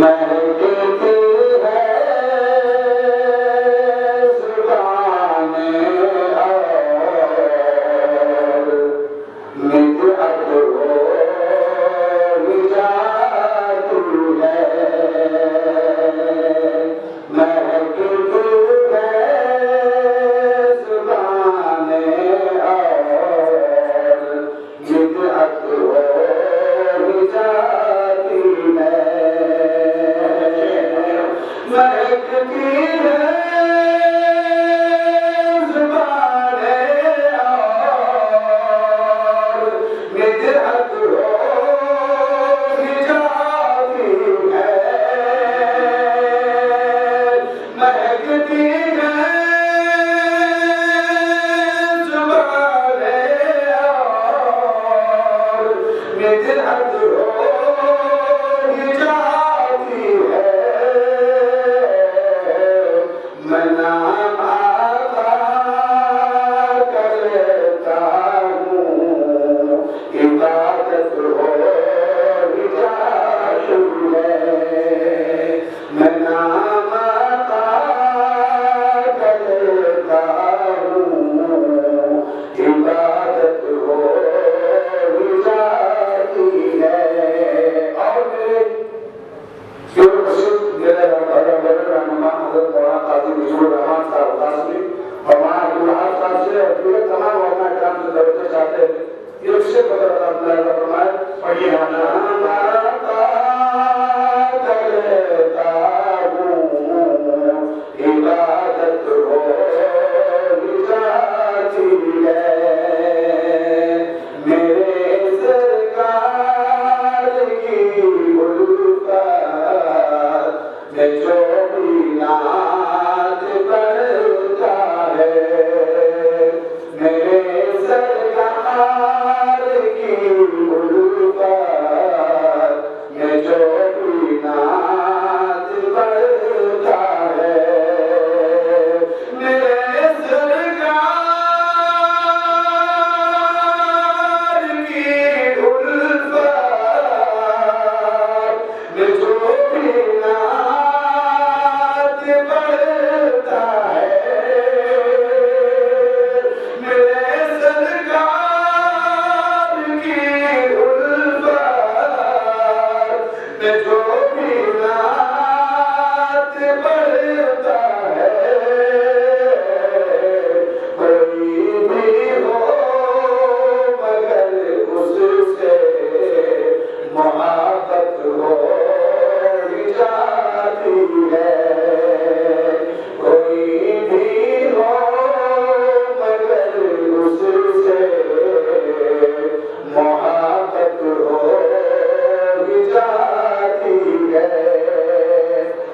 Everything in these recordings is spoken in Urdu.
مہکتی ہے زبانیں اور بدعت ہو جاتی ہے، مہکتی ہے زبانیں اور بدعت ہو جاتی ہے، مہکتی ہے زبانیں اور بدعت ہو جاتی ہے، مہکتی ہے زبانیں اور بدعت ہو جاتی ہے، میں نام آقا کرتا ہوں، عبادت ہو جاتی ہے، میں نام آقا کرتا ہوں، عبادت ہو جاتی ہے۔ اور میرے رہنما حضرت مولانا قاضی مجیب الرحمان صاحب قاسمی اور مولانا عبدالحق صاحب سے اور دیگر تمام علماء کرام سے توجہ چاہتے ہیں، یہ اس سے قدر اللہ فرمائے اور یہ نام آقا کرتا ہوں، عبادت ہو جاتی ہے، میرے سرکار کی الفت میں جو بھی نعت پڑھتا ہے، میرے سرکار کی الفت میں جو بھی نعت پڑھتا ہے، میرے سرکار کی الفت میں جو بھی نعت پڑھتا ہے، میرے سرکار کی الفت میں جو بھی نعت پڑھتا ہے، کوئی بھی ہو مگر اس سے محبت ہو جاتی ہے، کوئی بھی ہو مگر اس سے محبت ہو جاتی ہے۔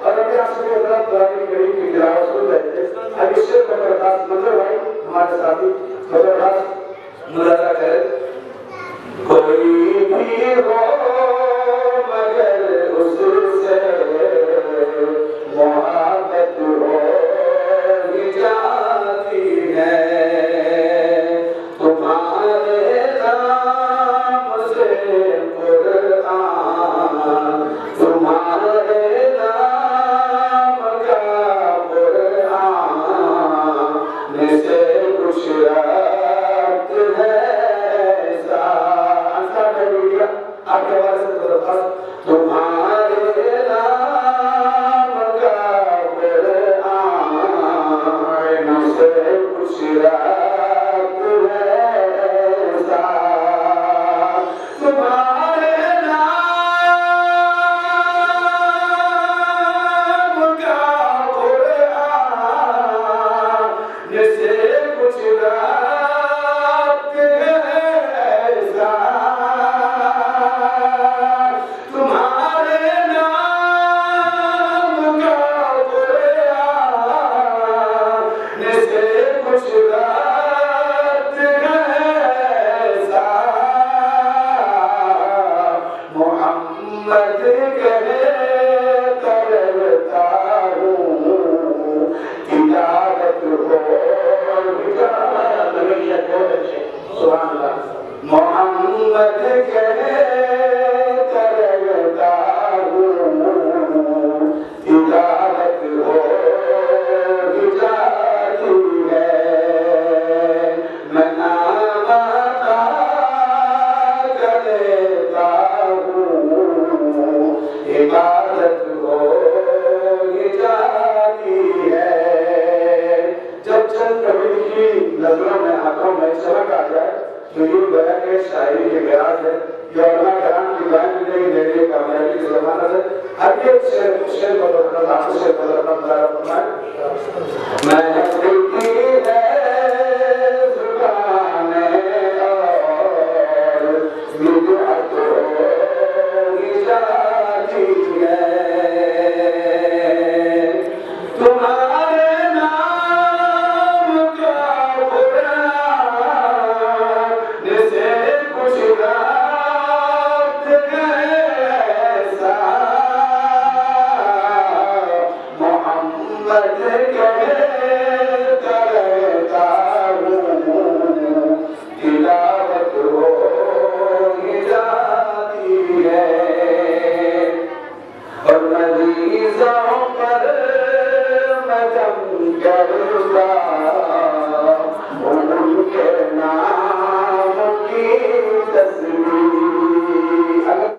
اور ابھی آپ سے قرآن کریم کی تلاوت سن رہے تھے، اب اس سے خاص منظر بھائی ہمارے ساتھی خاص ملاحظہ کریں، کوئی بھی ہو مگر شیر بدل کرنا آپ شیر بدل کرنا میں دیکھی ہے زبانیں اور بدعت ہو جاتی ہے تمہارے نام کا قرآن جسے کچھ رات ایسا محمد کرتا ہوں تلاوت ہو ہی جاتی ہے اور مریضوں پر میں جم کرتا